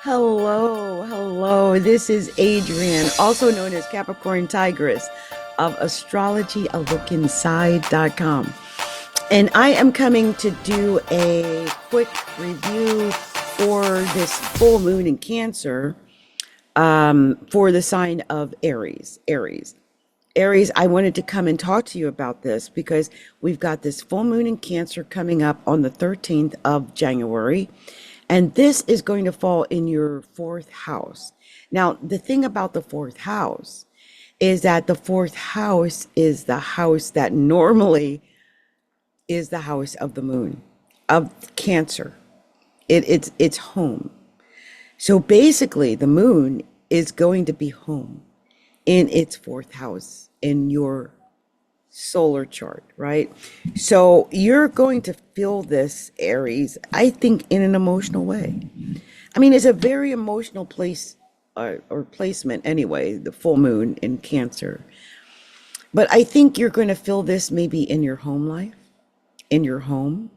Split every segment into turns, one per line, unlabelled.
Hello. This is Adrienne, also known as Capricorntigress of Astrology, a look inside.com. And I am coming to do a quick review for this full moon in Cancer for the sign of Aries. Aries, I wanted to come and talk to you about this because we've got this full moon in Cancer coming up on the 13th of January. And this is going to fall in your fourth house. Now, the thing about the fourth house is that the fourth house is the house that normally is the house of the moon, of Cancer. It's home. So basically, the moon is going to be home in its fourth house in your solar chart, right? So you're going to feel this, Aries, I think, in an emotional way. I mean, it's a very emotional place or placement anyway, the full moon in Cancer. But I think you're going to feel this maybe in your home life, in your home,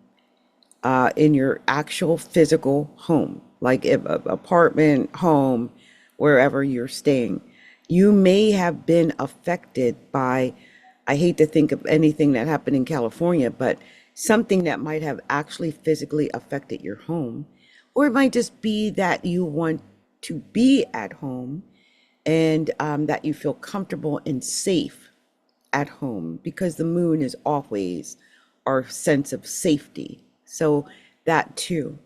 in your actual physical home, like if apartment, home, wherever you're staying. You may have been affected by, I hate to think of anything that happened in California, but something that might have actually physically affected your home. Or it might just be that you want to be at home and that you feel comfortable and safe at home because the moon is always our sense of safety. So that too,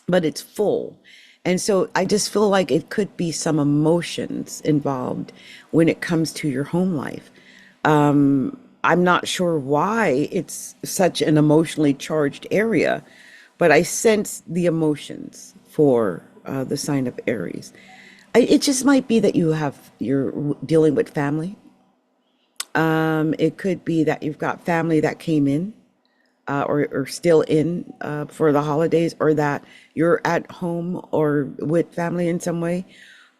but it's full. And so I just feel like it could be some emotions involved when it comes to your home life. I'm not sure why it's such an emotionally charged area, but I sense the emotions for the sign of Aries. It just might be that you're dealing with family. It could be that you've got family that came in or still in for the holidays, or that you're at home or with family in some way.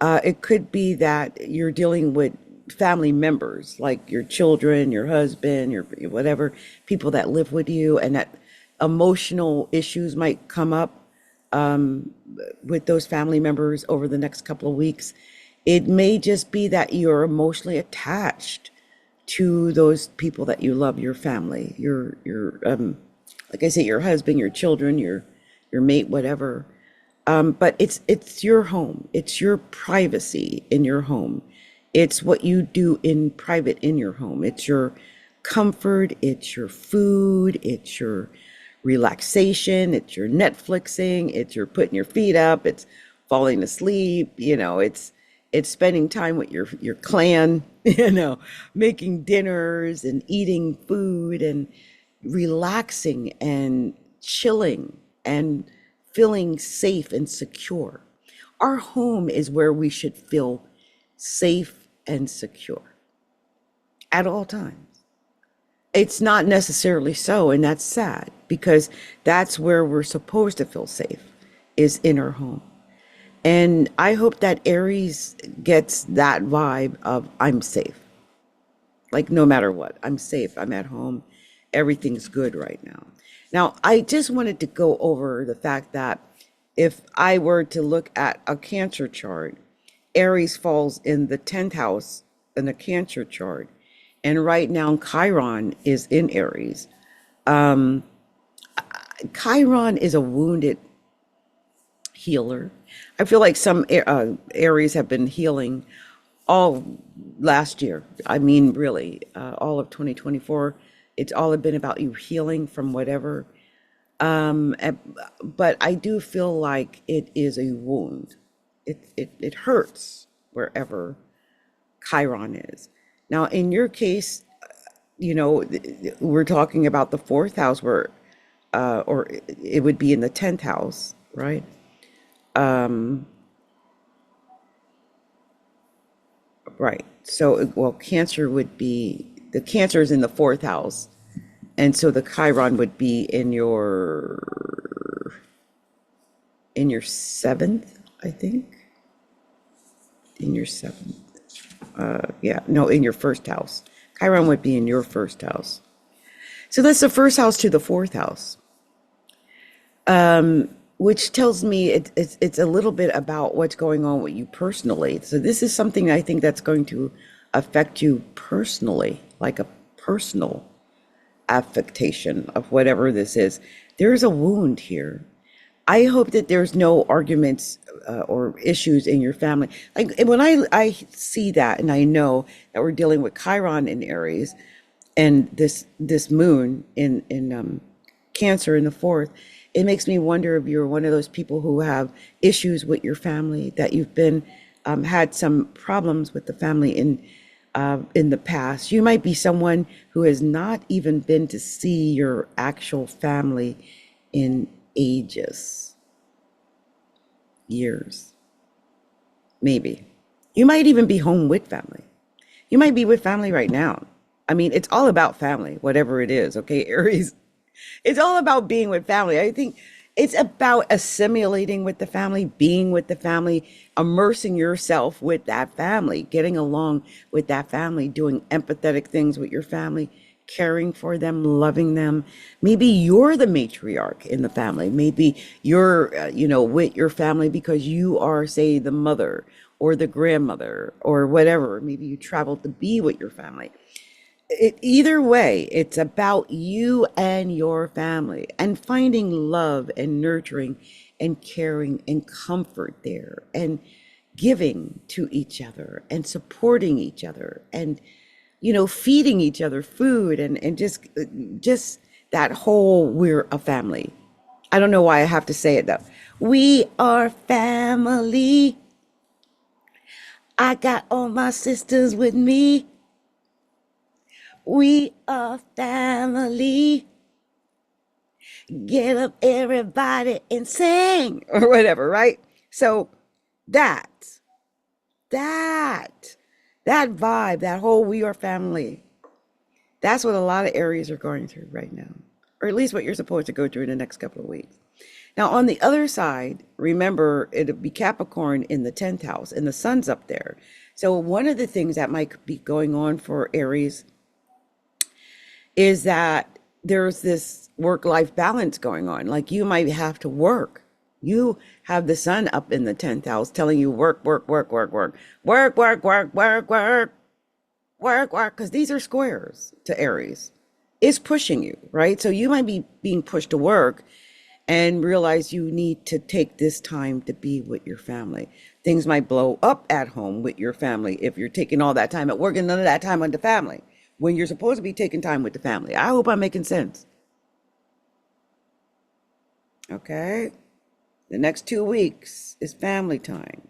It could be that you're dealing with family members, like your children, your husband, your whatever, people that live with you, and that emotional issues might come up with those family members over the next couple of weeks. It may just be that you're emotionally attached to those people that you love, your family, your like I say, your husband, your children, your mate, whatever. But it's your home. It's your privacy in your home. It's what you do in private in your home. It's your comfort. It's your food. It's your relaxation. It's your Netflixing. It's your putting your feet up. It's falling asleep. It's spending time with your clan. Making dinners and eating food and relaxing and chilling and feeling safe and secure. Our home is where we should feel safe and secure at all times. It's not necessarily so, and that's sad because that's where we're supposed to feel safe, is in our home. And I hope that Aries gets that vibe of I'm safe. Like no matter what, I'm safe, I'm at home, everything's good right now. Now, I just wanted to go over the fact that if I were to look at a Cancer chart, Aries falls in the 10th house in a Cancer chart. And right now, Chiron is in Aries. Chiron is a wounded healer. I feel like some Aries have been healing all last year. I mean, really, all of 2024. It's all been about you healing from whatever. But I do feel like it is a wound. It hurts wherever Chiron is. Now, in your case, we're talking about the fourth house where, or it would be in the 10th house, right? Right. So, well, Cancer would be, the Cancer is in the fourth house. And so the Chiron would be in your seventh, I think. In your seventh. Yeah, no, in your first house. Chiron would be in your first house. So that's the first house to the fourth house. which tells me it's a little bit about what's going on with you personally. So this is something I think that's going to affect you personally, like a personal affectation of whatever this is. There's a wound here. I hope that there's no arguments or issues in your family. Like when I see that and I know that we're dealing with Chiron in Aries and this moon in Cancer in the fourth, it makes me wonder if you're one of those people who have issues with your family, that you've been had some problems with the family in the past. You might be someone who has not even been to see your actual family in ages, years, maybe. You might even be home with family. You might be with family right now. I mean, it's all about family, whatever it is, okay, Aries? It's all about being with family. I think it's about assimilating with the family, being with the family, immersing yourself with that family, getting along with that family, doing empathetic things with your family, caring for them, loving them. Maybe you're the matriarch in the family. Maybe you're, with your family because you are, say, the mother or the grandmother or whatever. Maybe you traveled to be with your family. Either way, it's about you and your family and finding love and nurturing and caring and comfort there and giving to each other and supporting each other and feeding each other food and just that whole we're a family. I don't know why I have to say it though. We are family. I got all my sisters with me. We are family. Get up, everybody, and sing, or whatever, right? So that, that, that vibe, that whole we are family, that's what a lot of Aries are going through right now, or at least what you're supposed to go through in the next couple of weeks. Now, on the other side, remember, it'll be Capricorn in the 10th house, and the sun's up there. So one of the things that might be going on for Aries is that there's this work-life balance going on. Like you might have to work. You have the sun up in the 10th house telling you work, work, work, work, work, work, work, work, work, work, work, work, because these are squares to Aries. It's pushing you, right? So you might be being pushed to work and realize you need to take this time to be with your family. Things might blow up at home with your family if you're taking all that time at work and none of that time on the family when you're supposed to be taking time with the family. I hope I'm making sense. Okay? The next 2 weeks is family time.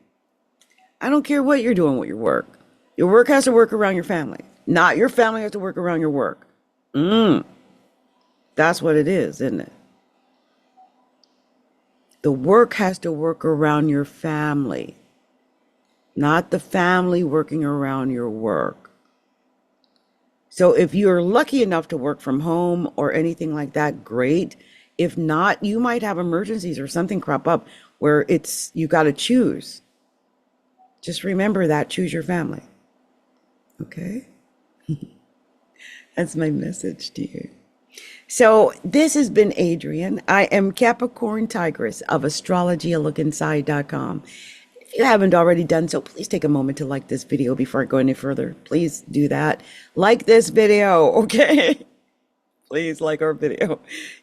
I don't care what you're doing with your work. Your work has to work around your family. Not your family has to work around your work. That's what it is, isn't it? The work has to work around your family, not the family working around your work. So if you're lucky enough to work from home or anything like that, great. If not, you might have emergencies or something crop up where you got to choose. Just remember that, choose your family. Okay? That's my message to you. So this has been Adrienne. I am Capricorntigress of astrologyalookinside.com. If you haven't already done so, please take a moment to like this video before I go any further. Please do that. Like this video, okay? Please like our video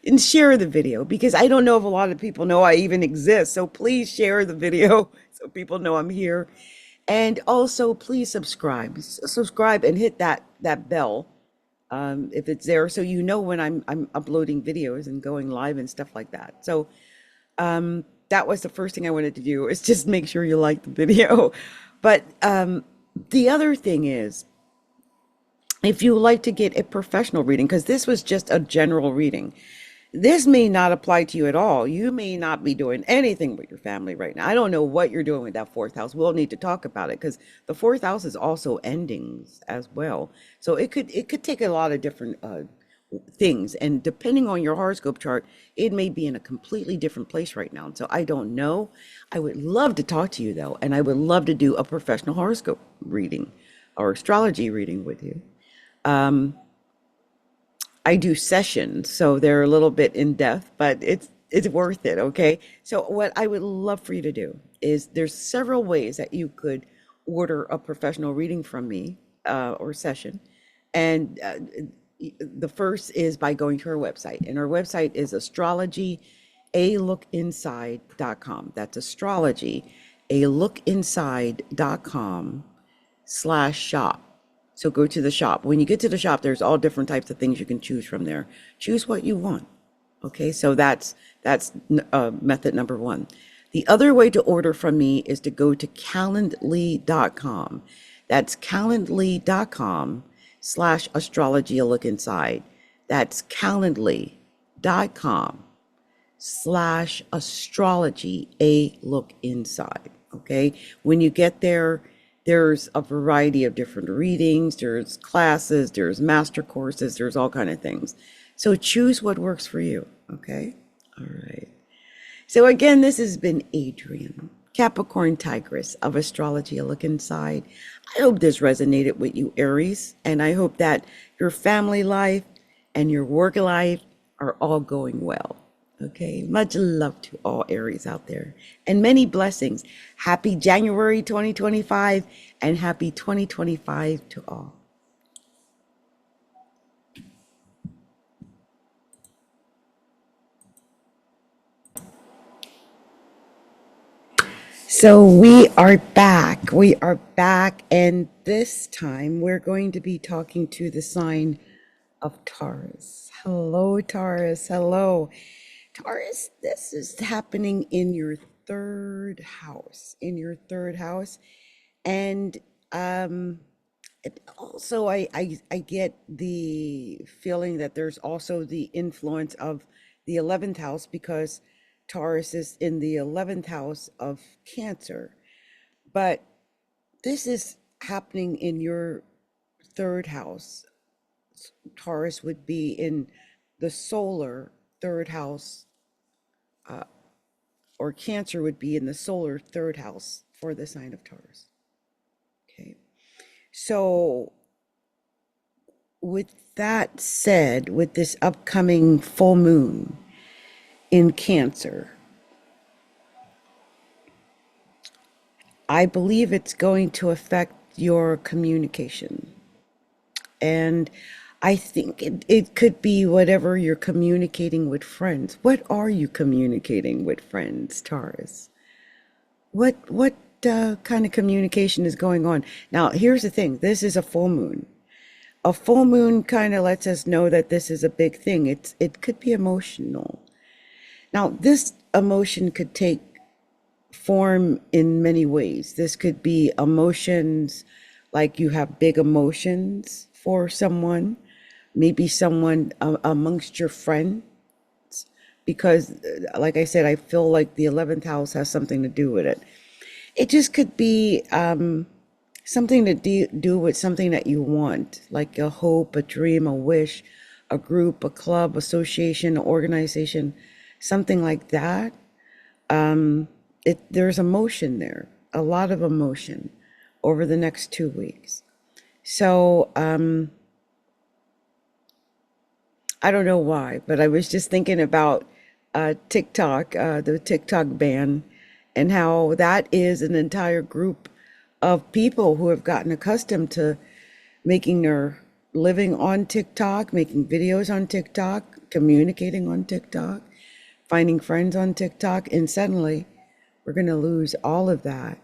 and share the video because I don't know if a lot of people know I even exist. So please share the video so people know I'm here. And also please subscribe. Subscribe and hit that bell if it's there, so you know when I'm uploading videos and going live and stuff like that. So that was the first thing I wanted to do, is just make sure you like the video. But the other thing is, if you like to get a professional reading, because this was just a general reading, this may not apply to you at all. You may not be doing anything with your family right now. I don't know what you're doing with that fourth house. We'll need to talk about it because the fourth house is also endings as well. So it could take a lot of different things, and depending on your horoscope chart, it may be in a completely different place right now. So I don't know. I would love to talk to you though, and I would love to do a professional horoscope reading or astrology reading with you. I do sessions, so they're a little bit in depth, but it's worth it, okay? So what I would love for you to do is there's several ways that you could order a professional reading from me or session. And the first is by going to our website. And our website is astrology.alookinside.com. That's astrology.alookinside.com/shop. So go to the shop. When you get to the shop, there's all different types of things you can choose from there. Choose what you want. Okay, so that's method number one. The other way to order from me is to go to calendly.com. That's calendly.com/astrology a look inside. That's calendly.com/astrology a look inside. Okay, when you get there, there's a variety of different readings, there's classes, there's master courses, there's all kind of things. So choose what works for you. Okay, all right. So again, this has been Adrienne, Capricorntigress of Astrology a Look Inside. I hope this resonated with you, Aries, and I hope that your family life and your work life are all going well. Okay, much love to all Aries out there and many blessings. Happy January 2025 and happy 2025 to all. So we are back. We are back, and this time we're going to be talking to the sign of Taurus. Hello, Taurus. Hello. Taurus, this is happening in your third house, And also I get the feeling that there's also the influence of the 11th house because Taurus is in the 11th house of Cancer. But this is happening in your third house. Taurus would be in the solar third house, or Cancer would be in the solar third house for the sign of Taurus. Okay. So with that said, with this upcoming full moon in Cancer, I believe it's going to affect your communication. And I think it could be whatever you're communicating with friends. What are you communicating with friends, Taurus? What kind of communication is going on? Now, here's the thing. This is a full moon. A full moon kind of lets us know that this is a big thing. It could be emotional. Now, this emotion could take form in many ways. This could be emotions like you have big emotions for someone, maybe someone amongst your friends, because like I said, I feel like the 11th house has something to do with it. It just could be something to do with something that you want, like a hope, a dream, a wish, a group, a club, association, organization, something like that. There's emotion there, a lot of emotion over the next 2 weeks. So I don't know why, but I was just thinking about TikTok, the TikTok ban, and how that is an entire group of people who have gotten accustomed to making their living on TikTok, making videos on TikTok, communicating on TikTok, finding friends on TikTok, and suddenly we're going to lose all of that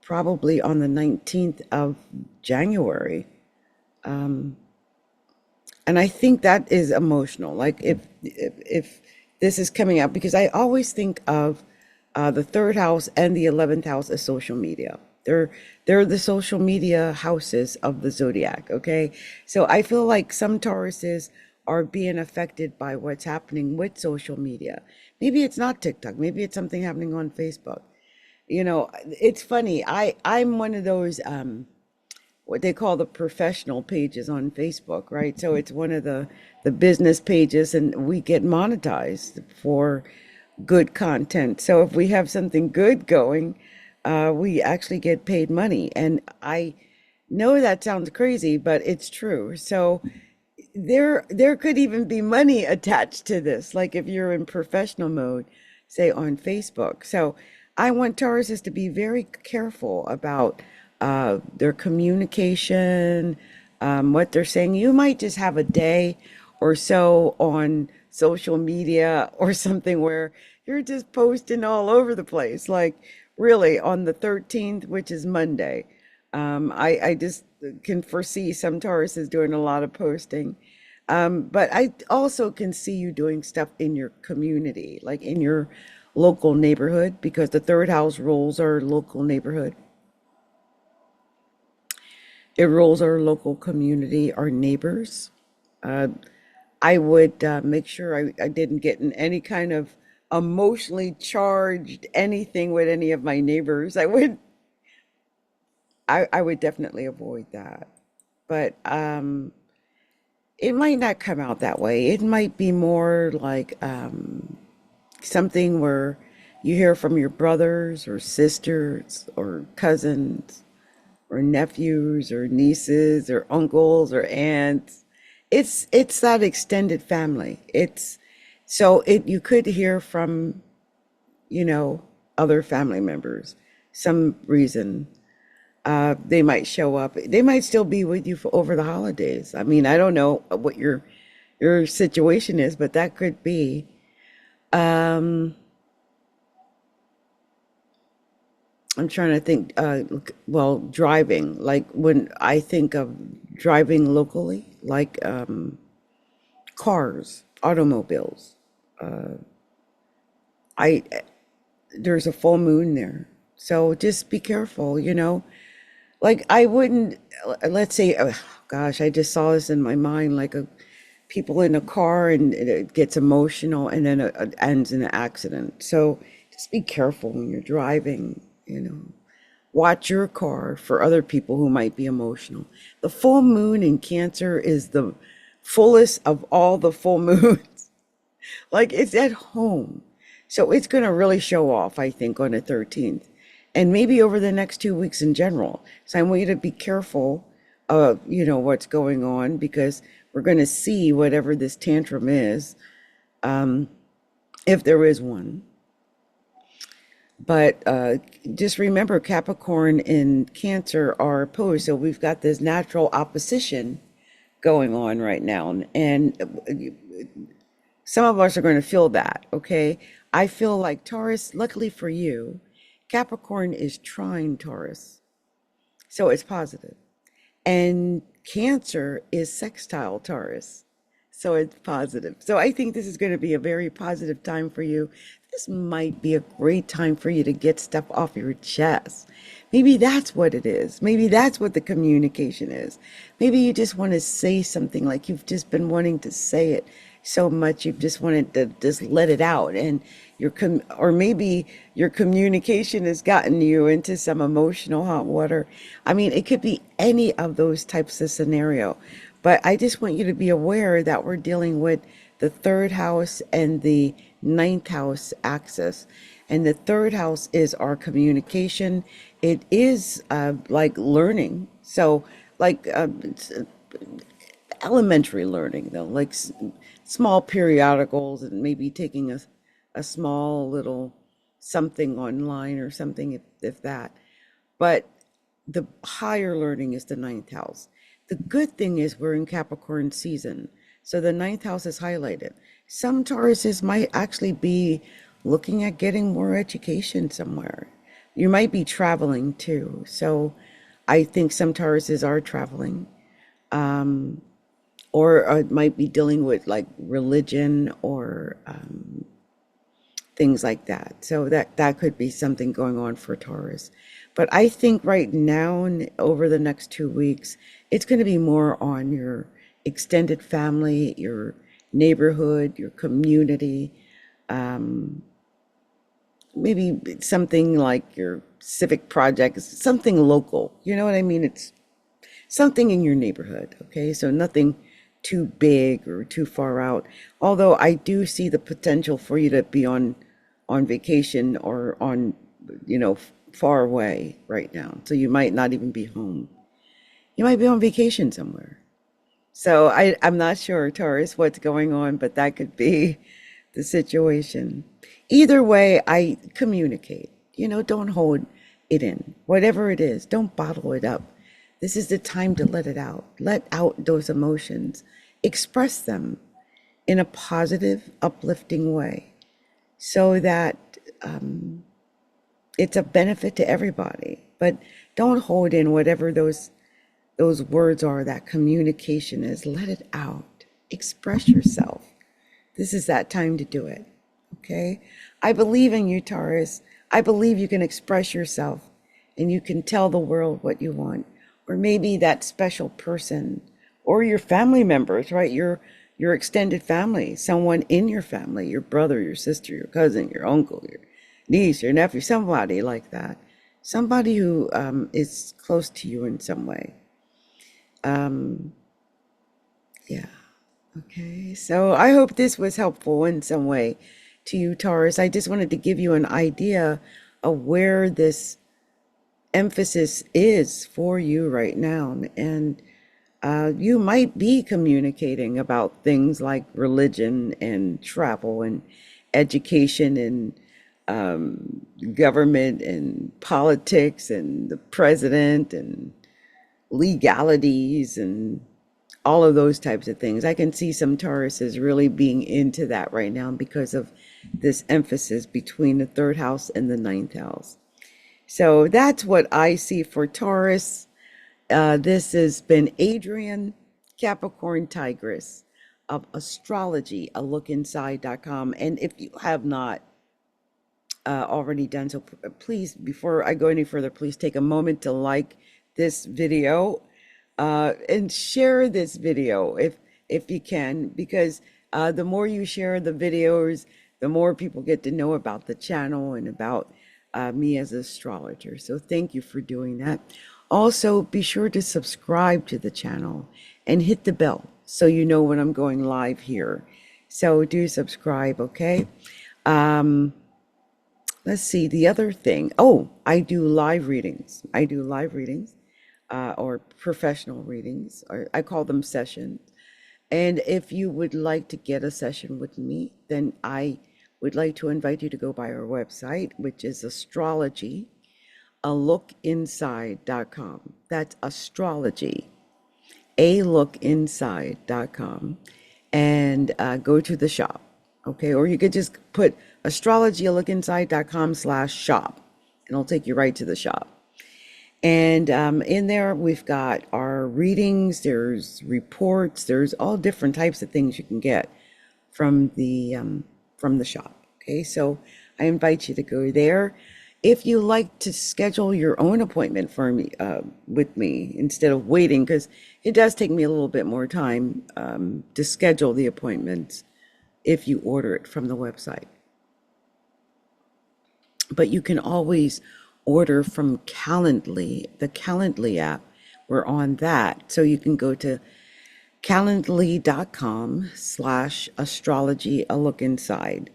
probably on the 19th of January. And I think that is emotional. Like if this is coming out, because I always think of the third house and the 11th house as social media. They're the social media houses of the zodiac. Okay, so I feel like some Tauruses are being affected by what's happening with social media. Maybe it's not TikTok. Maybe it's something happening on Facebook. You know, it's funny. I'm one of those what they call the professional pages on Facebook, right? So it's one of the business pages, and we get monetized for good content. So if we have something good going, we actually get paid money. And I know that sounds crazy, but it's true. So there could even be money attached to this, like if you're in professional mode, say on Facebook. So I want Tauruses to be very careful about their communication, what they're saying. You might just have a day or so on social media or something where you're just posting all over the place. Like really on the 13th, which is Monday. I just can foresee some Tauruses doing a lot of posting. But I also can see you doing stuff in your community, like in your local neighborhood, because the third house rules our local neighborhood. It rules our local community, our neighbors. Uh, I would make sure I didn't get in any kind of emotionally charged anything with any of my neighbors. I would definitely avoid that. But it might not come out that way. It might be more like something where you hear from your brothers or sisters or cousins or nephews or nieces or uncles or aunts. It's that extended family. It's so it you could hear from, you know, other family members. Some reason they might show up. They might still be with you for over the holidays. I mean, I don't know what your situation is, but that could be. Um, I'm trying to think. Well, driving. Like when I think of driving locally, like cars, automobiles. I there's a full moon there, so just be careful. You know, like I wouldn't. Let's say, gosh, I just saw this in my mind, like a people in a car and it gets emotional and then it ends in an accident. So just be careful when you're driving. You know, watch your car for other people who might be emotional. The full moon in Cancer is the fullest of all the full moons. Like it's at home. So it's going to really show off, I think, on the 13th and maybe over the next 2 weeks in general. So I want you to be careful of, you know, what's going on because we're going to see whatever this tantrum is, if there is one. But just remember, Capricorn and Cancer are opposed. So we've got this natural opposition going on right now. And some of us are going to feel that, okay? I feel like Taurus, luckily for you, Capricorn is trine Taurus. So it's positive. And Cancer is sextile Taurus. So it's positive. So I think this is going to be a very positive time for you. This might be a great time for you to get stuff off your chest. Maybe that's what it is. Maybe that's what the communication is. Maybe you just want to say something like you've just been wanting to say it so much you've just wanted to just let it out and or maybe your communication has gotten you into some emotional hot water. I mean, it could be any of those types of scenario, but I just want you to be aware that we're dealing with the third house and the ninth house axis. And the third house is our communication. It is like learning. So, like elementary learning, though, like small periodicals and maybe taking a small little something online or something, if that. But the higher learning is the ninth house. The good thing is we're in Capricorn season. So the ninth house is highlighted. Some Tauruses might actually be looking at getting more education somewhere. You might be traveling too. So I think some Tauruses are traveling, or might be dealing with like religion or things like that. So that could be something going on for Taurus. But I think right now, over the next 2 weeks, it's going to be more on your extended family, your neighborhood, your community, maybe something like your civic project, something local. You know what I mean? It's something in your neighborhood. Okay, so nothing too big or too far out. Although I do see the potential for you to be on vacation or on, you know, far away right now. So you might not even be home. You might be on vacation somewhere. So I'm not sure, Taurus, what's going on, but that could be the situation. Either way, I communicate. Don't hold it in. Whatever it is, don't bottle it up. This is the time to let it out. Let out those emotions. Express them in a positive, uplifting way so that it's a benefit to everybody. But don't hold in whatever those words are, that communication is. Let it out. Express yourself. This is that time to do it. Okay? I believe in you, Taurus. I believe you can express yourself and you can tell the world what you want. Or maybe that special person or your family members, right? Your extended family, someone in your family, your brother, your sister, your cousin, your uncle, your niece, your nephew, somebody like that. Somebody who is close to you in some way. Yeah. Okay. So I hope this was helpful in some way to you, Taurus. I just wanted to give you an idea of where this emphasis is for you right now. And you might be communicating about things like religion and travel and education and government and politics and the president and legalities and all of those types of things. I can see some Tauruses really being into that right now because of this emphasis between the third house and the ninth house. So that's what I see for Taurus. This has been Adrienne, Capricorntigress of Astrology, a look inside.com. And if you have not already done so, please, before I go any further, please take a moment to like this video and share this video if you can, because the more you share the videos, the more people get to know about the channel and about me as an astrologer. So thank you for doing that. Also, be sure to subscribe to the channel and hit the bell so you know when I'm going live here. So do subscribe, okay? Let's see, the other thing. Oh, I do live readings. I do live readings or professional readings, or I call them sessions. And if you would like to get a session with me, then I would like to invite you to go by our website, which is Astrology, a look inside.com. That's Astrology, a look inside.com, and go to the shop. Okay, or you could just put astrologyalookinside.com/shop, and it'll take you right to the shop. And in there, we've got our readings, there's reports, there's all different types of things you can get from the shop. Okay, so I invite you to go there. If you like to schedule your own appointment for me with me instead of waiting, because it does take me a little bit more time to schedule the appointments if you order it from the website. But you can always order from Calendly, the Calendly app. We're on that. So you can go to calendly.com/astrology, a look inside.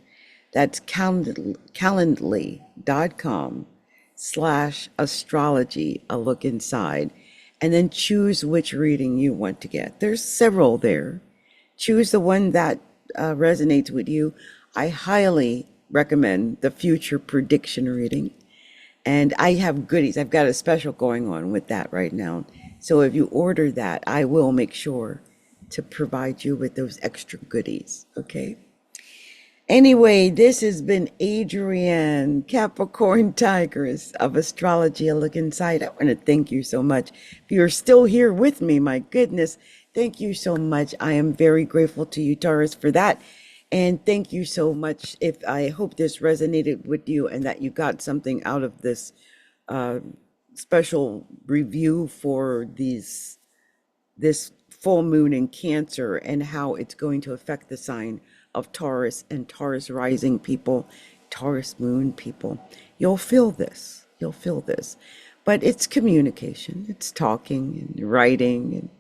That's calendly.com/astrology, a look inside. And then choose which reading you want to get. There's several there. Choose the one that resonates with you. I highly recommend the future prediction reading. And I have goodies. I've got a special going on with that right now. So if you order that, I will make sure to provide you with those extra goodies. Okay. Anyway, this has been Adrienne, Capricorntigress of Astrology, a look inside. I want to thank you so much. If you're still here with me, my goodness, thank you so much. I am very grateful to you, Taurus, for that. And thank you so much. I hope this resonated with you and that you got something out of this special review for this full moon in Cancer and how it's going to affect the sign of Taurus and Taurus rising people, Taurus moon people. You'll feel this. You'll feel this. But it's communication. It's talking and writing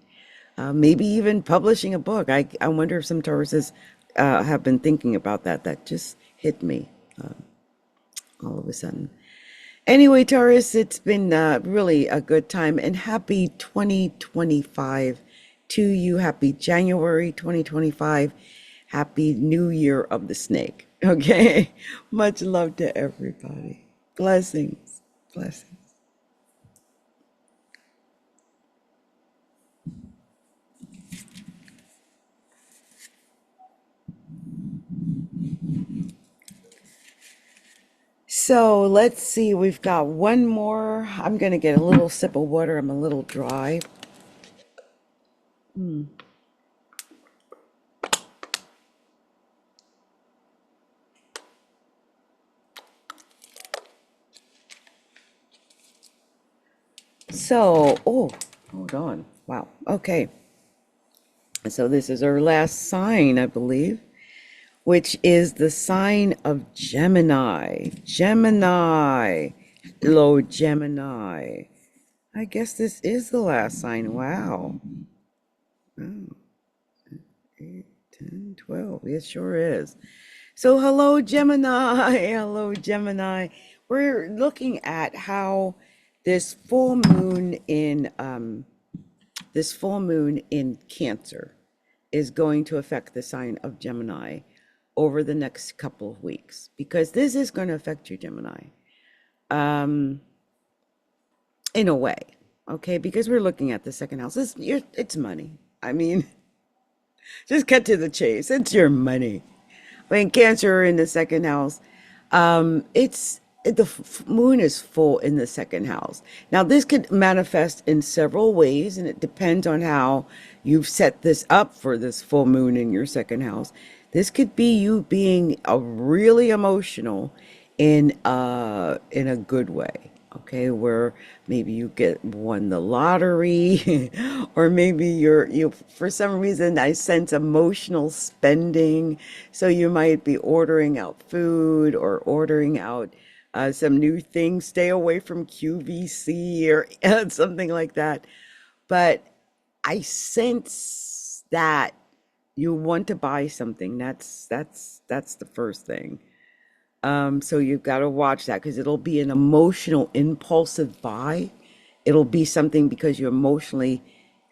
and maybe even publishing a book. I wonder if some Tauruses have been thinking about that. That just hit me all of a sudden. Anyway, Taurus, it's been really a good time, and happy 2025 to you. Happy January 2025. Happy New Year of the Snake. Okay. Much love to everybody. Blessings. Blessings. So let's see. We've got one more. I'm going to get a little sip of water. I'm a little dry. So, oh, hold on. Wow. Okay. So this is our last sign, I believe, which is the sign of Gemini. Gemini. Hello, Gemini. I guess this is the last sign. Wow. Oh, 8, 10, 12. It sure is. So hello, Gemini. Hello, Gemini. We're looking at how this full moon in Cancer is going to affect the sign of Gemini over the next couple of weeks, because this is going to affect you, Gemini, in a way, okay? Because we're looking at the second house. It's money. I mean, just cut to the chase. It's your money. When Cancer in the second house, the moon is full in the second house. Now, this could manifest in several ways, and it depends on how you've set this up for this full moon in your second house. This could be you being really emotional in a good way. Okay, where maybe you won the lottery, or maybe you for some reason I sense emotional spending, so you might be ordering out food or ordering out some new things. Stay away from QVC or something like that. But I sense that you want to buy something. That's the first thing. So you've got to watch that, because it'll be an emotional, impulsive buy. It'll be something because you emotionally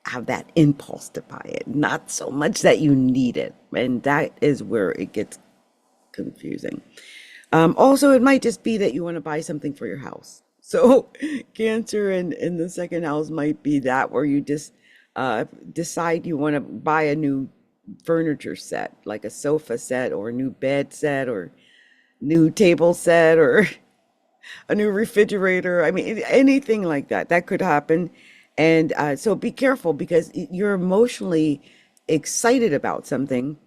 have that impulse to buy it, not so much that you need it. And that is where it gets confusing. Also, it might just be that you want to buy something for your house. So Cancer in the second house might be that, where you just decide you want to buy a new furniture set, like a sofa set or a new bed set or new table set or a new refrigerator. I mean, anything like that, that could happen. And so be careful, because you're emotionally excited about something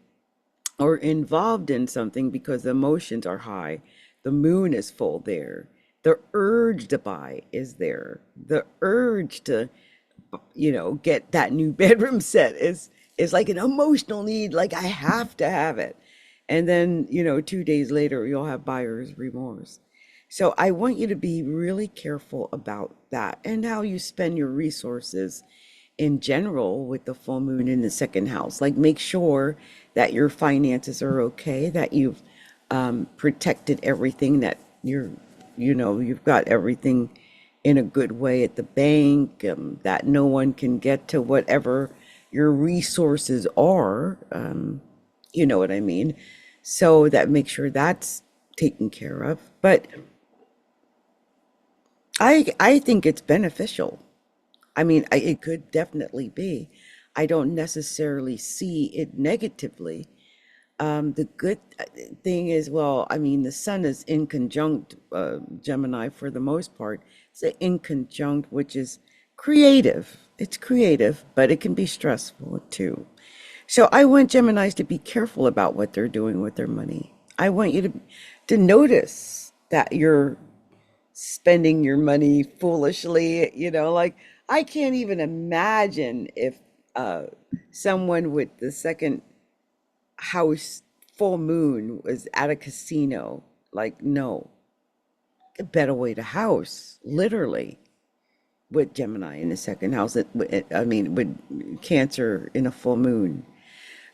or involved in something because the emotions are high. The moon is full there. The urge to buy is there. The urge to, get that new bedroom set is like an emotional need, like I have to have it. And then, 2 days later, you'll have buyer's remorse. So I want you to be really careful about that, and how you spend your resources in general with the full moon in the second house. Like, make sure that your finances are okay, that you've protected everything, that you've got everything in a good way at the bank, that no one can get to whatever your resources are. You know what I mean? So that make sure that's taken care of. But I think it's beneficial. I mean, it could definitely be. I don't necessarily see it negatively. The good thing is, well, I mean, the sun is in conjunct Gemini for the most part. It's an in conjunct, which is creative. It's creative, but it can be stressful too. So I want Geminis to be careful about what they're doing with their money. I want you to notice that you're spending your money foolishly, like I can't even imagine if uh someone with the second house full moon was at a casino. Like, no, a better way to house, literally, with Gemini in the second house. I mean, with Cancer in a full moon.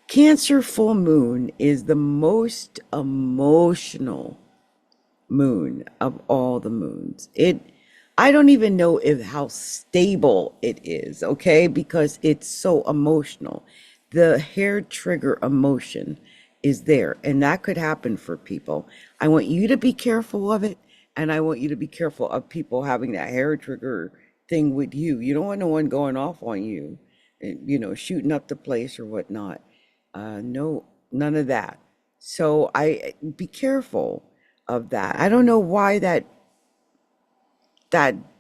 Cancer full moon is the most emotional moon of all the moons. It I don't even know if how stable it is, okay? Because it's so emotional. The hair trigger emotion is there, and that could happen for people. I want you to be careful of it, and I want you to be careful of people having that hair trigger thing with you. You don't want no one going off on you, and, shooting up the place or whatnot. No, none of that. So I be careful of that. I don't know why that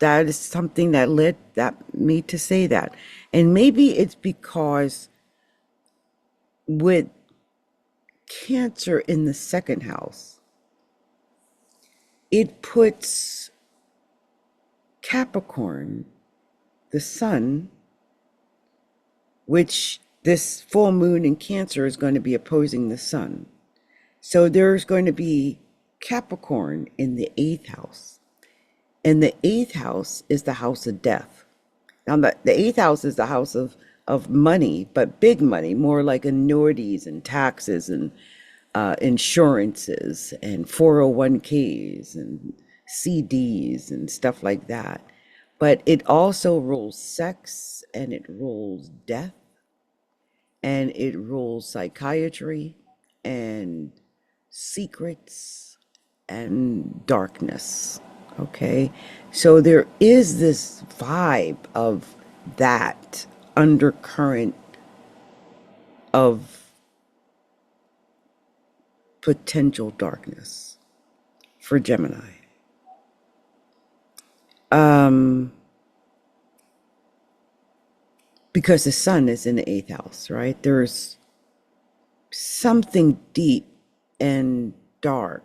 is something that led that me to say that. And maybe it's because with Cancer in the second house, it puts Capricorn, the sun, which this full moon in Cancer is going to be opposing the sun. So there's going to be Capricorn in the eighth house. And the eighth house is the house of death. Now, the eighth house is the house of money, but big money, more like annuities and taxes and insurances and 401ks and CDs and stuff like that. But it also rules sex, and it rules death, and it rules psychiatry and secrets and darkness. Okay, so there is this vibe of that undercurrent of potential darkness for Gemini. Because the sun is in the eighth house, right? There's something deep and dark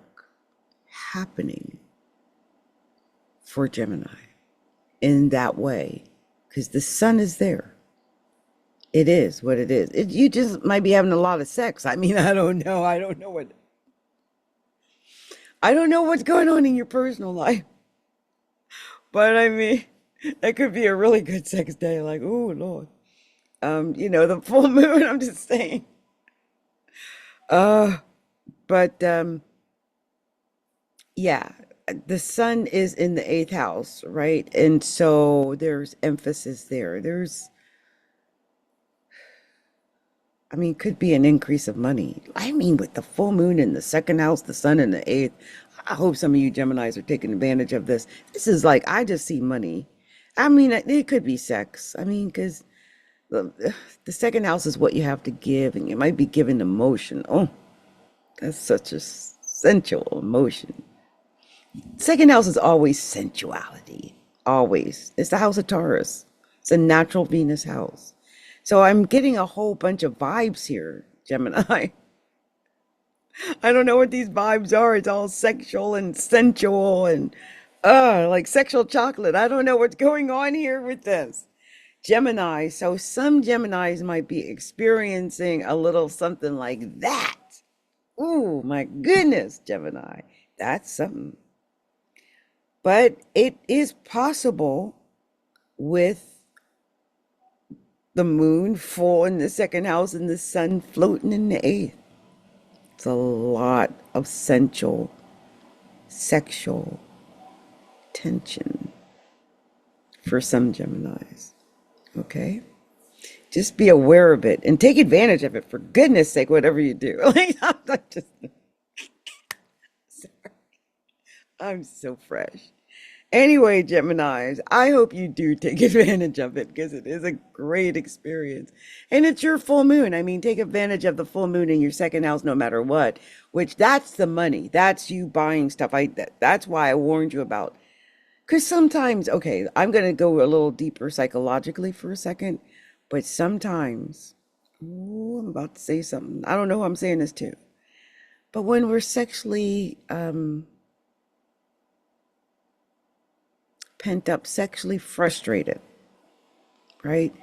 happening for Gemini in that way, because the sun is there. It is what it is. You just might be having a lot of sex. I mean, I don't know. I don't know what's going on in your personal life. But I mean, that could be a really good sex day. Like, oh Lord. The full moon, I'm just saying. Uh, but yeah, the sun is in the eighth house, right? And so there's emphasis there. I mean, could be an increase of money. I mean, with the full moon in the second house, the sun in the eighth, I hope some of you Geminis are taking advantage of this. This is like, I just see money. I mean, it could be sex. I mean, because the second house is what you have to give, and you might be giving emotion. Oh, that's such a sensual emotion. Second house is always sensuality. Always. It's the house of Taurus. It's a natural Venus house. So I'm getting a whole bunch of vibes here, Gemini. I don't know what these vibes are. It's all sexual and sensual and like sexual chocolate. I don't know what's going on here with this. Gemini. So some Geminis might be experiencing a little something like that. Ooh, my goodness, Gemini. That's something. But it is possible with the moon full in the second house and the sun floating in the eighth. It's a lot of sensual, sexual tension for some Geminis. Okay? Just be aware of it and take advantage of it, for goodness sake, whatever you do. Like, I'm so fresh. Anyway, Geminis, I hope you do take advantage of it, because it is a great experience. And it's your full moon. I mean, take advantage of the full moon in your second house no matter what, which that's the money. That's you buying stuff. That's why I warned you about. Because sometimes, okay, I'm going to go a little deeper psychologically for a second, but sometimes, ooh, I'm about to say something. I don't know who I'm saying this to. But when we're sexually pent up, sexually frustrated, right?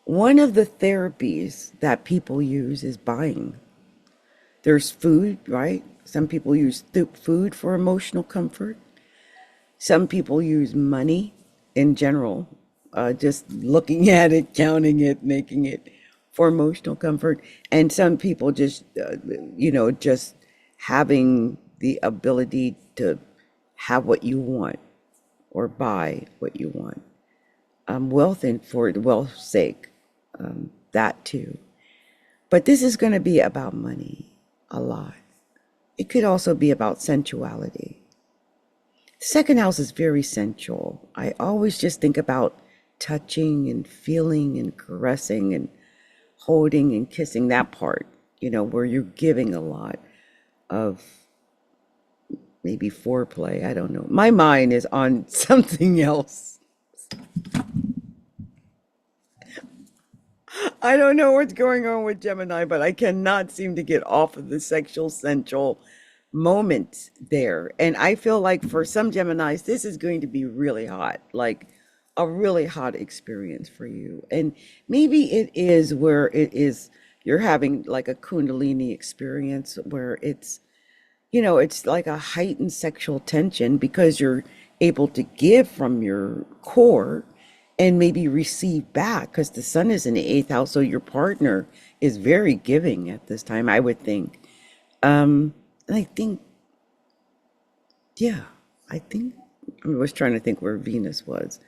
One of the therapies that people use is buying. There's food, right? Some people use food for emotional comfort. Some people use money in general, just looking at it, counting it, making it for emotional comfort. And some people just, just having the ability to have what you want or buy what you want. Wealth and for the wealth's sake, that too. But this is going to be about money a lot. It could also be about sensuality. The second house is very sensual. I always just think about touching and feeling and caressing and holding and kissing, that part, where you're giving a lot of maybe foreplay. I don't know. My mind is on something else. I don't know what's going on with Gemini, but I cannot seem to get off of the sexual sensual moment there. And I feel like for some Geminis, this is going to be really hot, like a really hot experience for you. And maybe it is where you're having like a Kundalini experience where it's like a heightened sexual tension because you're able to give from your core and maybe receive back because the sun is in the eighth house. So your partner is very giving at this time, I would think. And I think, yeah, I was trying to think where Venus was.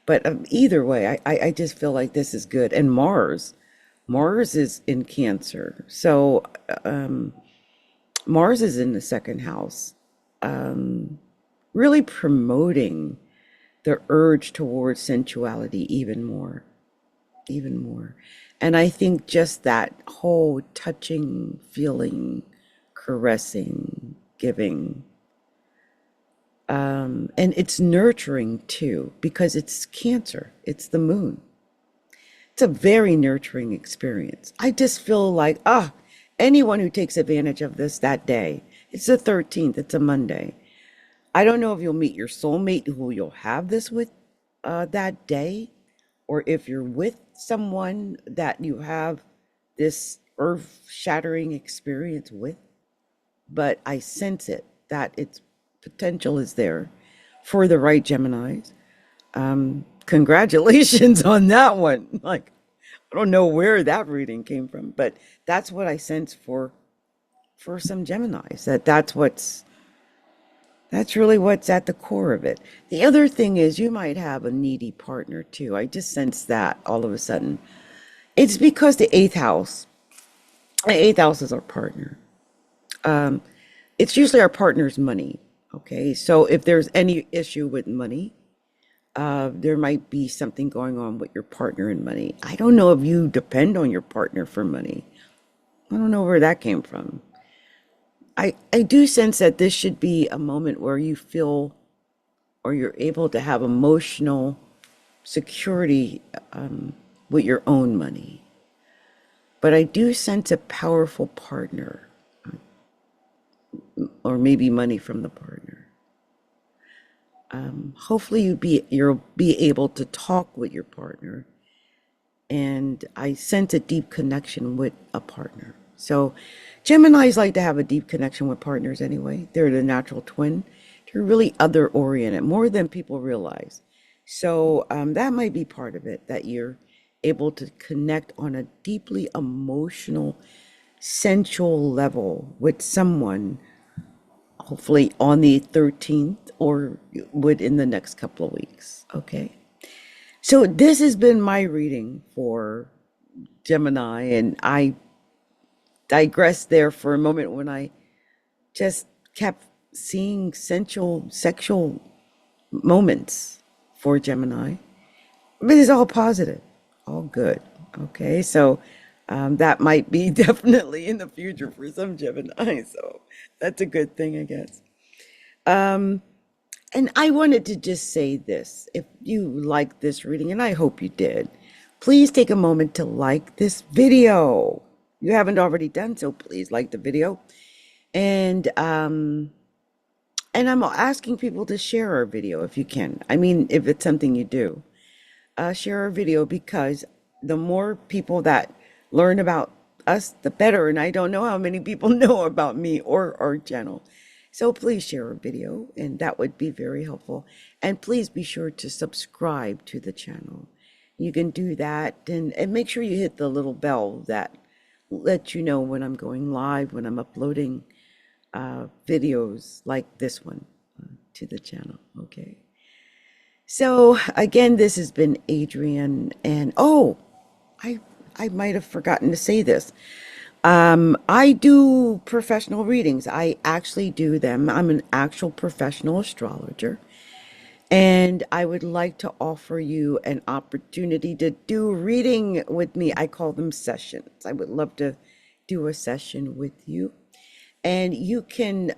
But either way, I just feel like this is good. And Mars is in Cancer. So Mars is in the second house, really promoting the urge towards sensuality even more, even more. And I think just that whole touching, feeling, caressing, giving, and it's nurturing too, because it's Cancer, it's the moon. It's a very nurturing experience. I just feel like, anyone who takes advantage of this that day, it's the 13th, it's a Monday. I don't know if you'll meet your soulmate who you'll have this with that day, or if you're with someone that you have this earth-shattering experience with. But I sense it, that its potential is there for the right Geminis. Congratulations on that one. Like, I don't know where that reading came from, but that's what I sense for some Geminis. That's really what's at the core of it. The other thing is you might have a needy partner too. I just sense that all of a sudden. It's because the eighth house is our partner. It's usually our partner's money. Okay, so if there's any issue with money, there might be something going on with your partner and money. I don't know if you depend on your partner for money. I don't know where that came from. I do sense that this should be a moment where you feel or you're able to have emotional security with your own money. But I do sense a powerful partner, or maybe money from the partner. Hopefully you'll be able to talk with your partner, and I sense a deep connection with a partner. So Geminis like to have a deep connection with partners anyway. They're the natural twin. They're really other oriented, more than people realize. So that might be part of it, that you're able to connect on a deeply emotional, sensual level with someone, hopefully on the 13th or within the next couple of weeks. Okay. So this has been my reading for Gemini, and I digressed there for a moment when I just kept seeing sensual, sexual moments for Gemini. But it's all positive, all good. Okay, so that might be definitely in the future for some Gemini. So that's a good thing, I guess. And I wanted to just say this. If you like this reading, and I hope you did, please take a moment to like this video. You haven't already done so, please like the video. And I'm asking people to share our video if you can. I mean, if it's something you do, share our video, because the more people that learn about us, the better. And I don't know how many people know about me or our channel. So please share our video, and that would be very helpful. And please be sure to subscribe to the channel. You can do that, and make sure you hit the little bell that lets you know when I'm going live, when I'm uploading videos like this one to the channel. Okay. So again, this has been Adrienne, and oh, I I might have forgotten to say this. I do professional readings. I actually do them. I'm an actual professional astrologer. And I would like to offer you an opportunity to do a reading with me. I call them sessions. I would love to do a session with you. And you can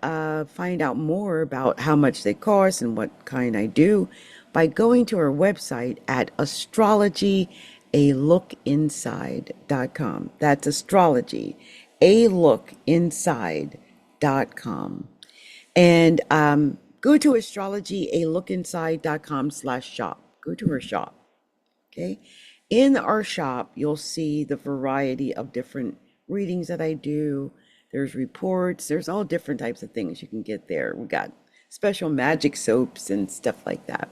find out more about how much they cost and what kind I do by going to our website at astrologyalookinside.com. That's astrology, a look inside.com. And go to astrologyalookinside.com/shop. Go to our shop. Okay. In our shop, you'll see the variety of different readings that I do. There's reports, there's all different types of things you can get there. We got special magic soaps and stuff like that.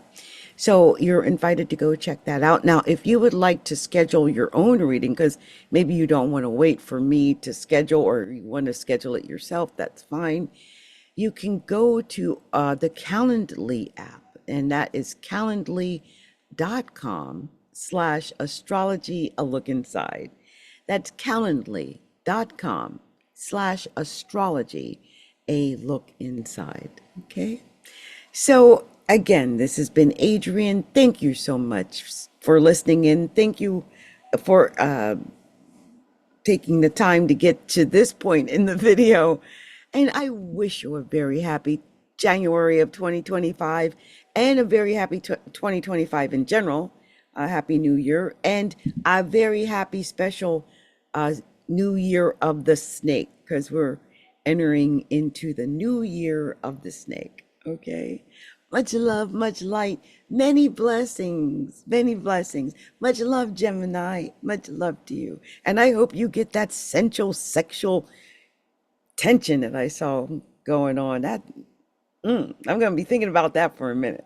So you're invited to go check that out. Now, if you would like to schedule your own reading, because maybe you don't want to wait for me to schedule or you want to schedule it yourself, that's fine. You can go to the Calendly app, and that is calendly.com/astrology a look inside. That's calendly.com/astrology a look inside. Okay. So again, this has been Adrienne. Thank you so much for listening in. Thank you for taking the time to get to this point in the video. And I wish you a very happy January of 2025 and a very happy 2025 in general. A happy new year and a very happy special uh, new year of the snake because we're entering into the new year of the snake. Okay. Much love, much light, many blessings, many blessings. Much love, Gemini. Much love to you. And I hope you get that sensual sexual tension that I saw going on. I'm going to be thinking about that for a minute.